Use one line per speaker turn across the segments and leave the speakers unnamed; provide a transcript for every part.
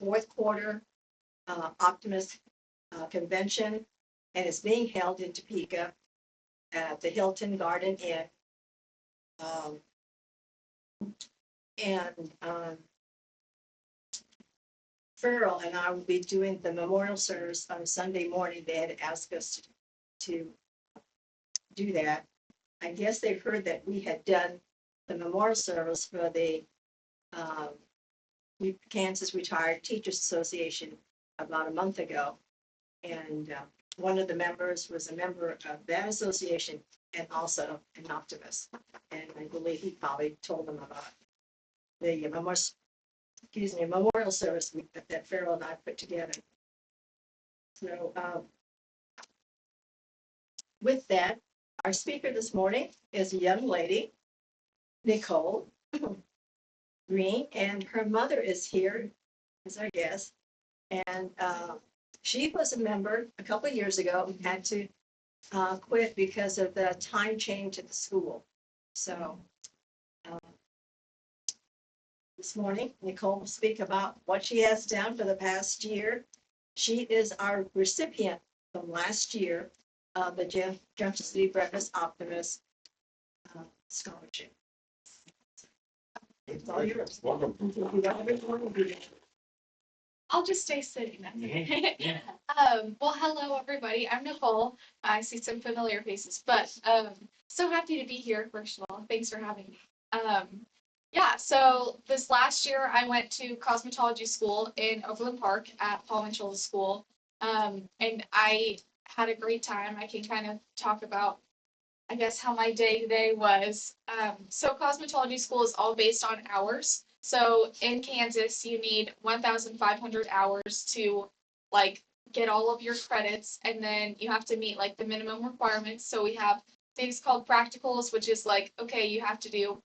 fourth quarter Optimist convention, and it's being held in Topeka at the Hilton Garden Inn. Um, and Farrell and I will be doing the memorial service on Sunday morning. They had asked us to do that. I guess they've heard that we had done the memorial service for the um, Kansas Retired Teachers Association about a month ago. And one of the members was a member of that association and also an optimist. And I believe he probably told them about the memorial service that Farrell and I put together. So with that, our speaker this morning is a young lady, Nicole Green, and her mother is here as our guest. And she was a member a couple of years ago, had to quit because of the time change at the school. So this morning, Nicole will speak about what she has done for the past year. She is our recipient from last year of the Junction City Breakfast Optimist Scholarship. It's all yours.
Welcome.
I'll just stay sitting then. Well, hello, everybody. I'm Nicole. I see some familiar faces, but so happy to be here, first of all. Thanks for having me. Yeah, so this last year, I went to cosmetology school in Overland Park at Paul Mitchell's school, and I had a great time. I can kind of talk about, I guess, how my day-to-day was. So cosmetology school is all based on hours. So in Kansas, you need 1,500 hours to like get all of your credits, and then you have to meet like the minimum requirements. So we have things called practicals, which is like, okay, you have to do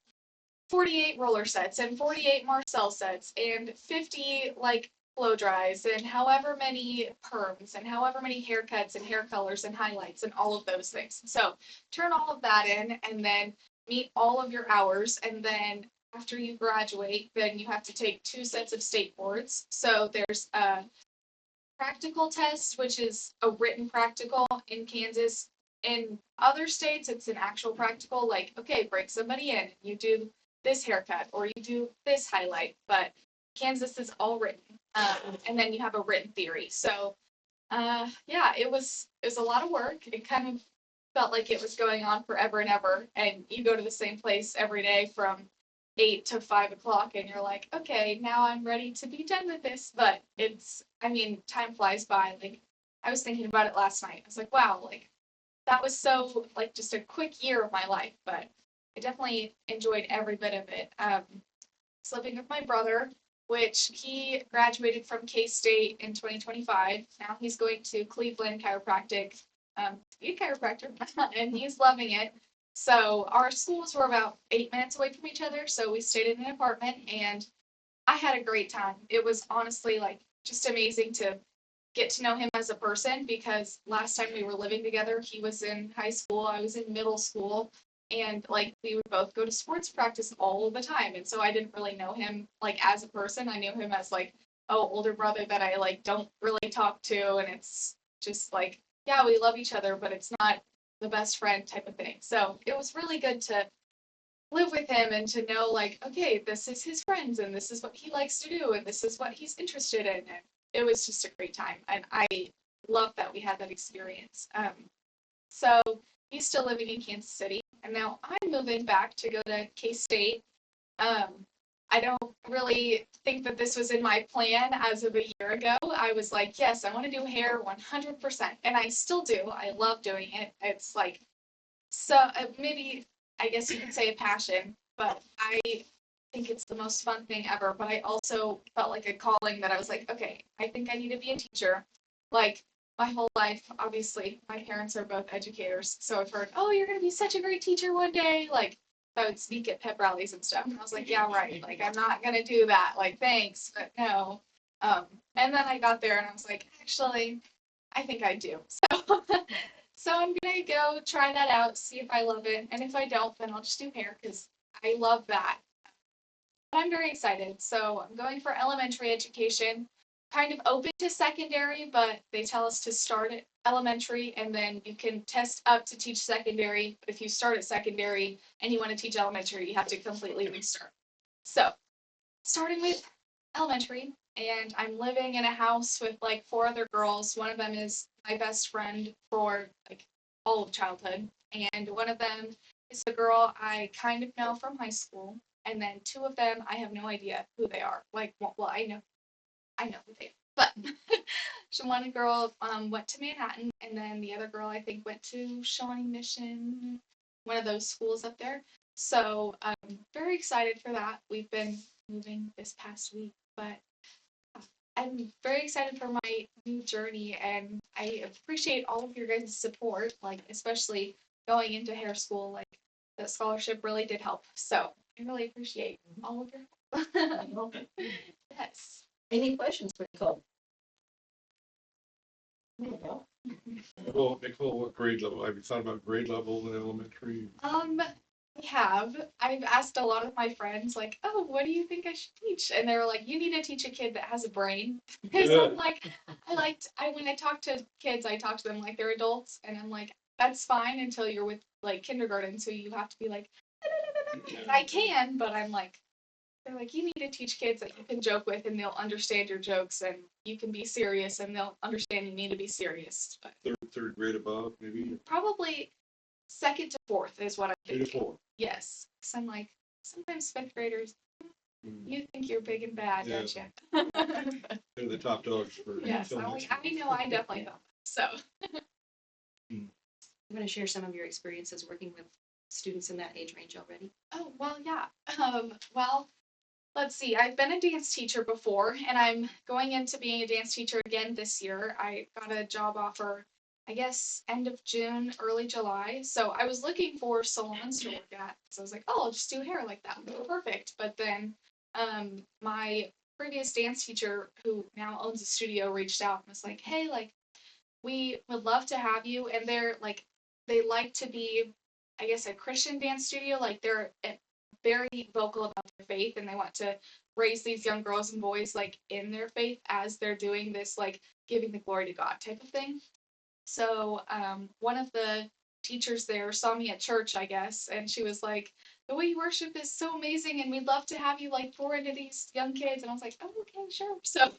48 roller sets and 48 Marcel sets and 50 like blow dries and however many perms and however many haircuts and hair colors and highlights and all of those things. So turn all of that in and then meet all of your hours, and then after you graduate, then you have to take 2 sets of state boards. So there's a practical test, which is a written practical in Kansas. In other states, it's an actual practical, like, okay, bring somebody in, you do this haircut or you do this highlight, but Kansas is all written. And then you have a written theory. So yeah, it was a lot of work. It kind of felt like it was going on forever and ever. And you go to the same place every day from 8 to 5 o'clock, and you're like, okay, now I'm ready to be done with this. But I mean, time flies by. Like, I was thinking about it last night. I was like, wow, like that was so like just a quick year of my life, but I definitely enjoyed every bit of it. I was living with my brother, which he graduated from K-State in 2025. Now he's going to Cleveland Chiropractic, to be a chiropractor, and he's loving it. So our schools were about 8 minutes away from each other, so we stayed in an apartment, and I had a great time. It was honestly like just amazing to get to know him as a person, because last time we were living together, he was in high school, I was in middle school, and like we would both go to sports practice all the time. And so I didn't really know him like as a person. I knew him as like, oh, older brother that I like don't really talk to, and it's just like, yeah, we love each other, but it's not the best friend type of thing. So it was really good to live with him and to know like, okay, this is his friends and this is what he likes to do and this is what he's interested in. And it was just a great time. And I love that we had that experience. So he's still living in Kansas City, and now I'm moving back to go to K-State. I don't really think that this was in my plan as of a year ago. I was like, yes, I want to do hair 100%, and I still do. I love doing it. It's like, so maybe, I guess you could say a passion, but I think it's the most fun thing ever. But I also felt like a calling that I was like, okay, I think I need to be a teacher. Like, my whole life, obviously, my parents are both educators, so I've heard, oh, you're going to be such a great teacher one day. Like, I would speak at pep rallies and stuff. And I was like, yeah, right. Like, I'm not going to do that. Like, thanks, but no. And then I got there and I was like, actually, I think I do. So, so I'm going to go try that out, see if I love it. And if I don't, then I'll just do hair because I love that. But I'm very excited. So I'm going for elementary education. kind of open to secondary, but they tell us to start at elementary and then you can test up to teach secondary. But if you start at secondary and you want to teach elementary, you have to completely restart. So, starting with elementary, and I'm living in a house with like 4 other girls. One of them is my best friend for like all of childhood, and one of them is a girl I kind of know from high school, and then 2 of them I have no idea who they are. Like, well, I know who they are, but so one girl went to Manhattan, and then the other girl I think went to Shawnee Mission, one of those schools up there. So very excited for that. We've been moving this past week, but I'm very excited for my new journey, and I appreciate all of your guys' support, like especially going into hair school. Like the scholarship really did help, so I really appreciate all of your help. Yes.
Any questions for Nicole? No.
Well, Nicole, what grade level? Have you thought about grade level in elementary?
I have. I've asked a lot of my friends, like, oh, what do you think I should teach? And they were like, you need to teach a kid that has a brain. Because I'm like, when I talk to kids, I talk to them like they're adults. And I'm like, that's fine until you're with like kindergarten. So you have to be like, I can, but I'm like, they're like, you need to teach kids that you can joke with and they'll understand your jokes, and you can be serious and they'll understand you need to be serious. But
Third grade above, maybe?
probably second to fourth is what I'm
2 to
thinking.
4.
Yes, because I'm like, sometimes fifth graders,
Mm.
you think you're big and bad,
Yeah.
don't you?
They're the top dogs for.
Yes, I know, I definitely know. So,
I'm going to share some of your experiences working with students in that age range already.
oh, well, yeah. Well, let's see. I've been a dance teacher before, and I'm going into being a dance teacher again this year. I got a job offer, I guess, end of June, early July. So I was looking for salons to work at. So I was like, oh, I'll just do hair like that. Perfect. But then my previous dance teacher, who now owns a studio, reached out and was like, hey, like, we would love to have you. And they're like, they like to be, I guess, a Christian dance studio. Like, they're very vocal about their faith, and they want to raise these young girls and boys like in their faith as they're doing this like giving the glory to God type of thing. So one of the teachers there saw me at church, I guess, and she was like, the way you worship is so amazing, and we'd love to have you like pour into these young kids. And I was like, oh, okay, sure. So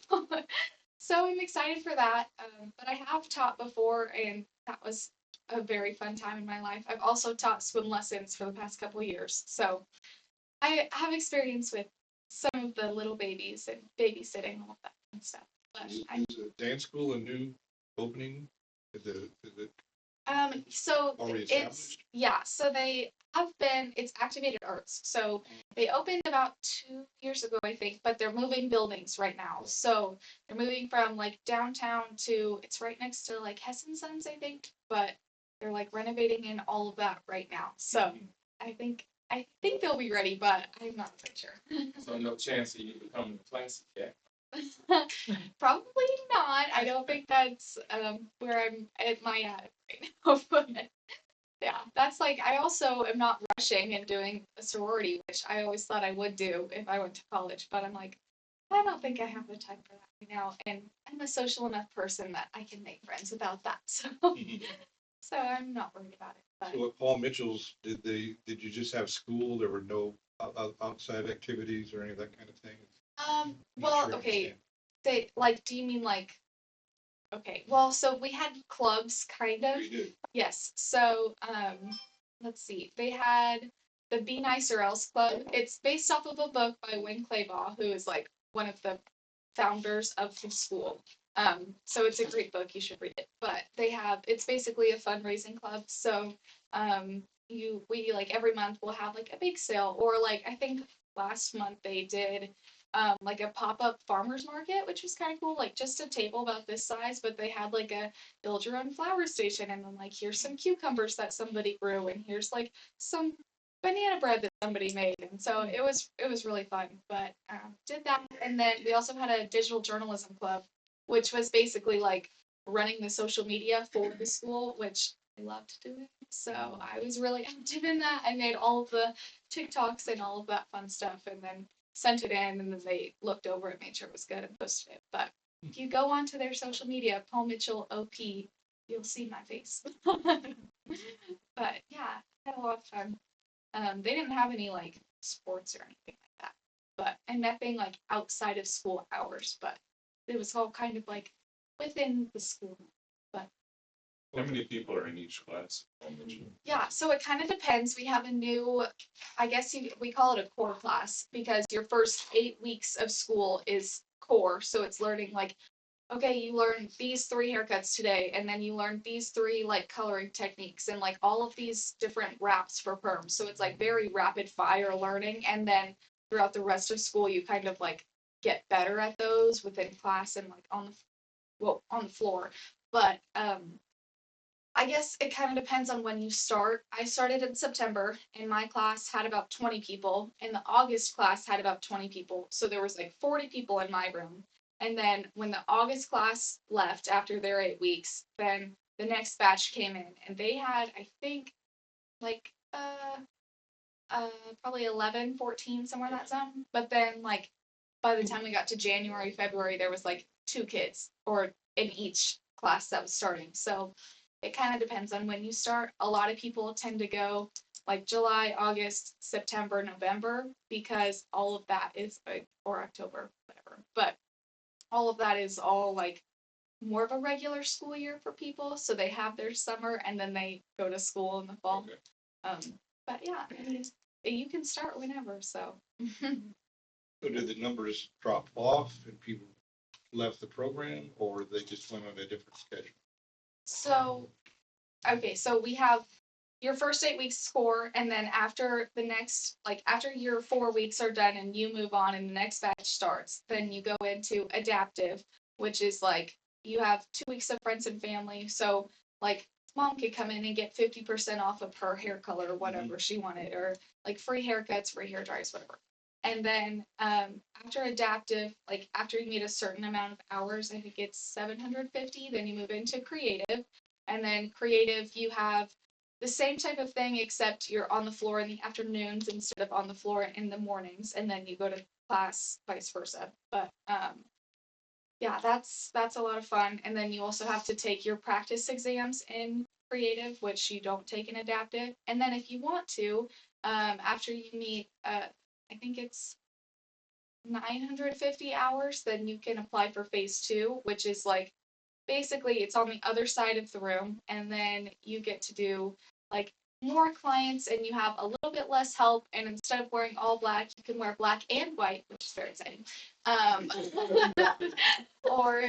so I'm excited for that. But I have taught before, and that was a very fun time in my life. I've also taught swim lessons for the past couple of years. So I have experience with some of the little babies and babysitting, all of that and stuff. But
Is the dance school a new opening? Is it
so
already
it's,
established?
yeah, so they have been, it's Activated Arts. So they opened about 2 years ago, I think, but they're moving buildings right now. So they're moving from like downtown to, it's right next to like Hess and Sons, I think, but they're like renovating and all of that right now. So I think they'll be ready, but I'm not quite sure.
So no chance of you becoming a classic yet.
Probably not. I don't think that's where I'm at my right now. But yeah, that's like, I also am not rushing and doing a sorority, which I always thought I would do if I went to college. But I'm like, I don't think I have the time for that right now. And I'm a social enough person that I can make friends without that. So, so I'm not worried about it. But
So at Paul Mitchell's, did you just have school? There were no outside activities or any of that kind of thing? I'm not
well,
sure I
okay.
understand.
Do you mean like, okay, well, so we had clubs, kind of.
You did.
Yes. So, let's see. They had the Be Nice or Else Club. It's based off of a book by Win Claybaugh, who is like one of the founders of the school. So it's a great book. You should read it. But it's basically a fundraising club. So, we like every month we'll have like a bake sale, or like I think last month they did like a pop-up farmers market, which was kind of cool, like just a table about this size, but they had like a build your own flower station, and then like here's some cucumbers that somebody grew, and here's like some banana bread that somebody made, and so it was really fun. But did that, and then we also had a digital journalism club, which was basically like running the social media for the school, which I loved doing. So I was really active in that. I made all of the TikToks and all of that fun stuff, and then sent it in, and then they looked over it, made sure it was good, and posted it. But if you go onto their social media, Paul Mitchell OP, you'll see my face. But yeah, I had a lot of fun. They didn't have any like sports or anything like that, but and nothing like outside of school hours, but it was all kind of like within the school. But
How many people are in each class?
yeah, so it kind of depends. We have a new, I guess we call it a core class because your first 8 weeks of school is core. So it's learning like, okay, you learn these 3 haircuts today, and then you learn these 3 like coloring techniques and like all of these different wraps for perms. So it's like very rapid fire learning. And then throughout the rest of school, you kind of like get better at those within class and like on the floor. But I guess it kind of depends on when you start. I started in September, and my class had about 20 people, and the August class had about 20 people. So there was like 40 people in my room. And then when the August class left after their 8 weeks, then the next batch came in, and they had, I think, like probably 11, 14, somewhere in that zone. But then like by the time we got to January, February, there was like 2 kids or in each class that was starting. So it kind of depends on when you start. A lot of people tend to go like July, August, September, November, because all of that is like, or October, whatever. But all of that is all like more of a regular school year for people. So they have their summer and then they go to school in the fall.
Okay.
But yeah, I mean, you can start whenever. So
So did the numbers drop off and people left the program, or they just went on a different schedule?
So, okay, so we have your first 8 weeks score, and then after the next, like after your 4 weeks are done and you move on and the next batch starts, then you go into adaptive, which is like you have 2 weeks of friends and family. So, like, mom could come in and get 50% off of her hair color or whatever she wanted, or like free haircuts, free hair dries, whatever. And then after adaptive, like after you meet a certain amount of hours, I think it's 750, then you move into creative. And then creative, you have the same type of thing, except you're on the floor in the afternoons instead of on the floor in the mornings, and then you go to class vice versa. But yeah, that's a lot of fun. And then you also have to take your practice exams in creative, which you don't take in adaptive. And then if you want to, after you meet, I think it's 950 hours, then you can apply for phase 2, which is like basically it's on the other side of the room, and then you get to do like more clients and you have a little bit less help, and instead of wearing all black you can wear black and white, which is very exciting. Or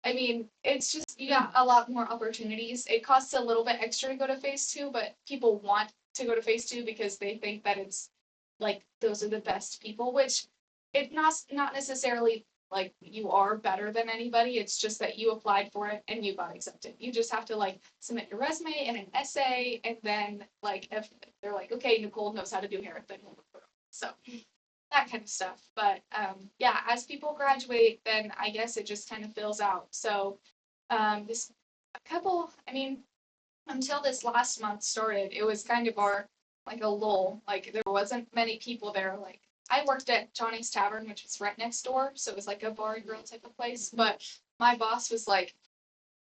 I mean, it's just you got a lot more opportunities. It costs a little bit extra to go to phase 2, but people want to go to phase 2 because they think that it's like those are the best people, which it's not necessarily like you are better than anybody. It's just that you applied for it and you got accepted. You just have to like submit your resume and an essay, and then like if they're like, okay, Nicole knows how to do hair, then we'll look for them. So that kind of stuff. But yeah, as people graduate, then I guess it just kind of fills out. So this a couple, I mean, until this last month started, it was kind of our like a lull. Like there wasn't many people there. Like I worked at Johnny's Tavern, which was right next door, so it was like a bar and grill type of place. But my boss was like,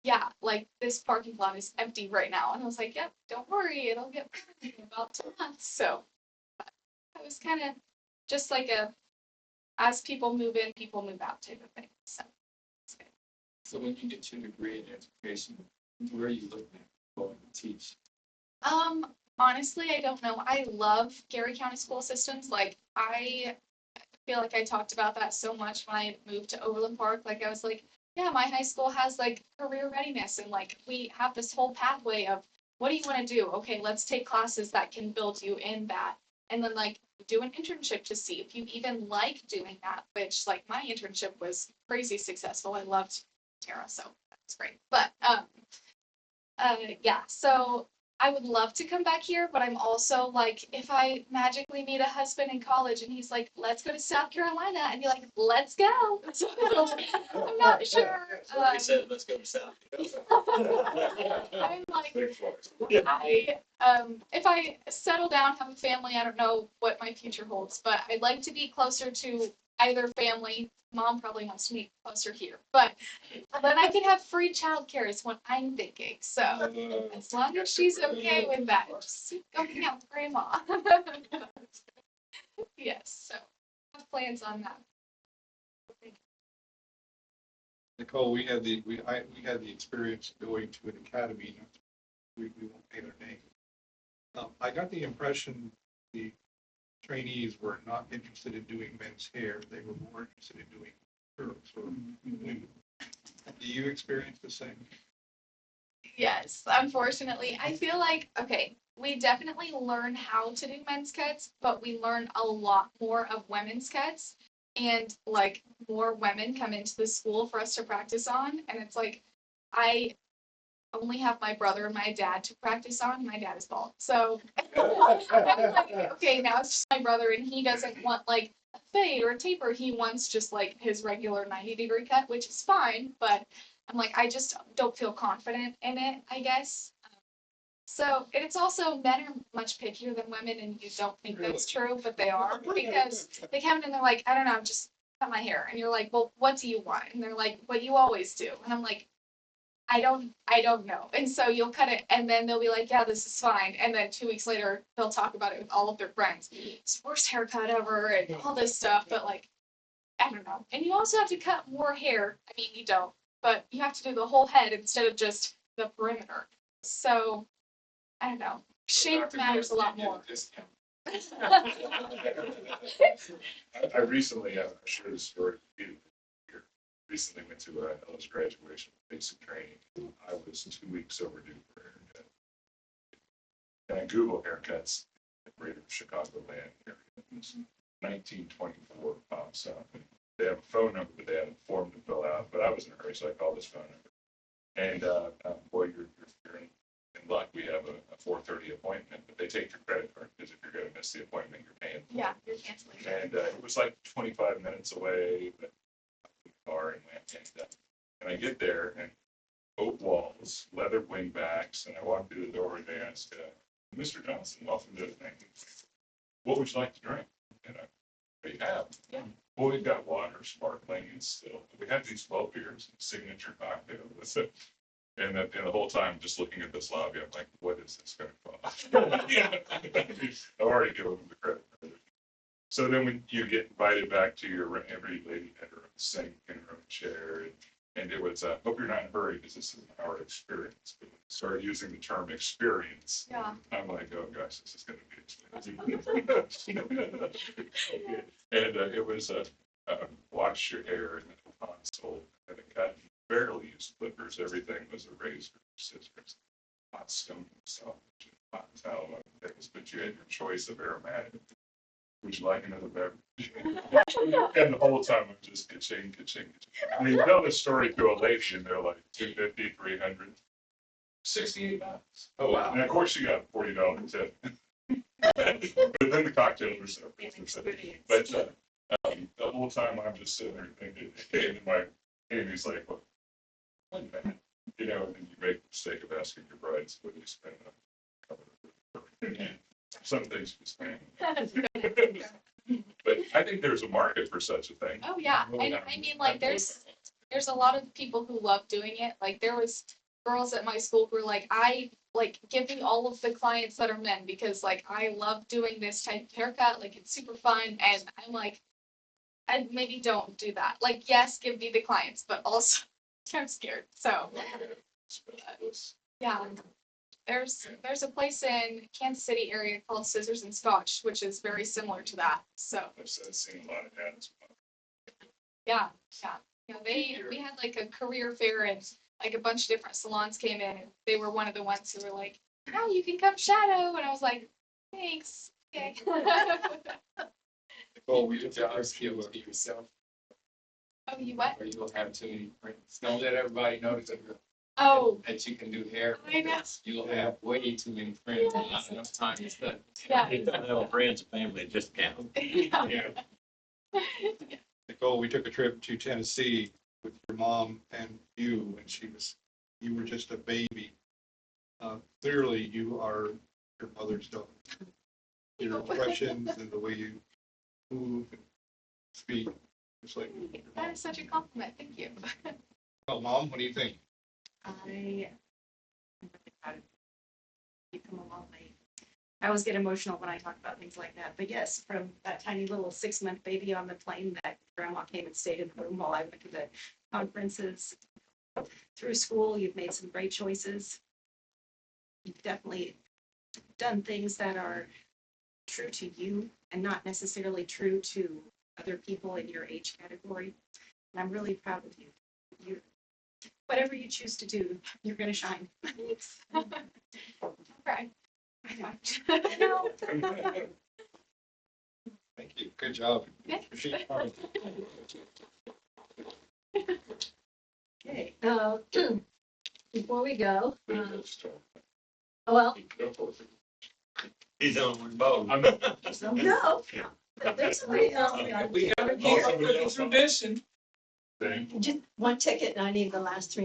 "Yeah, like this parking lot is empty right now," and I was like, "Yep, don't worry, it'll get empty in about 2 months." So it was kind of just like a as people move in, people move out type of thing. So it's good.
So when you get your degree in education, where are you looking at going to teach?
Honestly, I don't know. I love Gary County school systems. Like I feel like I talked about that so much when I moved to Overland Park. Like I was like, yeah, my high school has like career readiness, and like we have this whole pathway of what do you want to do? Okay, let's take classes that can build you in that. And then like do an internship to see if you even like doing that, which like my internship was crazy successful. I loved Tara, so that's great. But yeah, so I would love to come back here, but I'm also like, if I magically meet a husband in college and he's like, let's go to South Carolina, I'd be like, let's go. So, I'm not sure.
I said, let's go south.
I'm like, if I settle down, have a family, I don't know what my future holds, but I'd like to be closer to either family. Mom probably wants to meet closer here, but then I can have free childcare is what I'm thinking. So as long as she's okay with that, just go hang out with grandma. Yes, so I have plans on that.
Nicole, we had the experience going to an academy. We won't name their name. I got the impression the trainees were not interested in doing men's hair. They were more interested in doing girls or women. Do you experience the same?
Yes, unfortunately, I feel like, okay, we definitely learn how to do men's cuts, but we learn a lot more of women's cuts. And like more women come into the school for us to practice on. And it's like, I only have my brother and my dad to practice on. My dad is bald. So I'm like, okay, now it's just my brother and he doesn't want like a fade or a taper. He wants just like his regular 90-degree cut, which is fine, but I'm like, I just don't feel confident in it, I guess. So, and it's also men are much pickier than women, and you don't think that's true, but they are because they come in and they're like, I don't know, just cut my hair, and you're like, well, what do you want? And they're like, what you always do, and I'm like, I don't know. And so you'll cut it, and then they'll be like, yeah, this is fine, and then 2 weeks later they'll talk about it with all of their friends. It's the worst haircut ever, and all this stuff, but like, I don't know. And you also have to cut more hair. I mean, you don't, but you have to do the whole head instead of just the perimeter. So I don't know. Shape matters a lot more.
I recently, I shared a story with you. Recently went to Ella's graduation basic training. I was 2 weeks overdue for a haircut. And I Google haircuts in the greater Chicagoland area. It was 1924 pops up. They have a phone number, but they have a form to fill out. But I was in a hurry, so I called this phone number. And boy, you're in luck. We have a 4:30 appointment, but they take your credit card because if you're going to miss the appointment, you're paying for it.
Yeah, you're canceling.
And it was like 25 minutes away, but car and went and I get there and oak walls, leather wingbacks, and I walk through the door and they ask, Mr. Johnson, welcome to the thing. What would you like to drink? And what do you have?
Yeah.
Well, we've got water, sparkling, and still. We have these 12 beers, signature cocktail. That's it. And the whole time, just looking at this lobby, I'm like, what is this going to cost? I've already given them the credit. So then when you get invited back to your, every lady had her own sink and her own chair. And it was, hope you're not in a hurry because this is our experience. But when you start using the term experience,
Yeah.
I'm like, oh gosh, this is going to be expensive. And it was wash your hair and a console and a cut. Barely used clippers. Everything was a razor, scissors, hot stone, so hot towel, things. But you had your choice of aromatic. Would you like another beverage? And the whole time I'm just ka-ching. I mean, tell this story to a lady and they're like $250, $300, $68.
Oh, wow.
And of course you got $40 tip. But then the cocktails were so expensive. But the whole time I'm just sitting there thinking, and my Amy's like, well, wait a minute. You know, and then you make the mistake of asking your brides, what do you spend on? Some things you spend. But I think there's a market for such a thing.
Oh yeah, and I mean like there's a lot of people who love doing it. Like there was girls at my school who were like, I like give me all of the clients that are men because like I love doing this type of haircut. Like it's super fun, and I'm like, I maybe don't do that. Like yes, give me the clients, but also I'm scared. So yeah. There's a place in Kansas City area called Scissors and Scotch, which is very similar to that. So
I've seen a lot of ads.
yeah. You know, we had like a career fair and like a bunch of different salons came in and they were one of the ones who were like, oh, you can come shadow. And I was like, thanks. Okay.
Nicole,
We did the skill to yourself,
Oh, you what?
or you'll have too many friends. Don't let everybody know
Oh,
that you can do hair.
I know.
You'll have way too many friends, and not enough time to study.
Yeah.
Little friends, family discount.
Yeah.
Nicole, we took a trip to Tennessee with your mom and you, and you were just a baby. Clearly, you are your mother's daughter. Your expressions and the way you move and speak Just like,
That is such a compliment. Thank you.
well, Mom, what do you think?
I'm really proud of you. You've come a long way. I always get emotional when I talk about things like that, but yes, from that tiny little 6-month baby on the plane that grandma came and stayed in the room while I went to the conferences, through school, you've made some great choices. You've definitely done things that are true to you and not necessarily true to other people in your age category. And I'm really proud of you. You, whatever you choose to do, you're going to shine.
Right.
No.
Thank you. Good job.
Yes.
Appreciate it.
Okay, before we go, well,
He's on one boat.
no, there's somebody else.
We got
Tradition.
Just one ticket and I need the last 3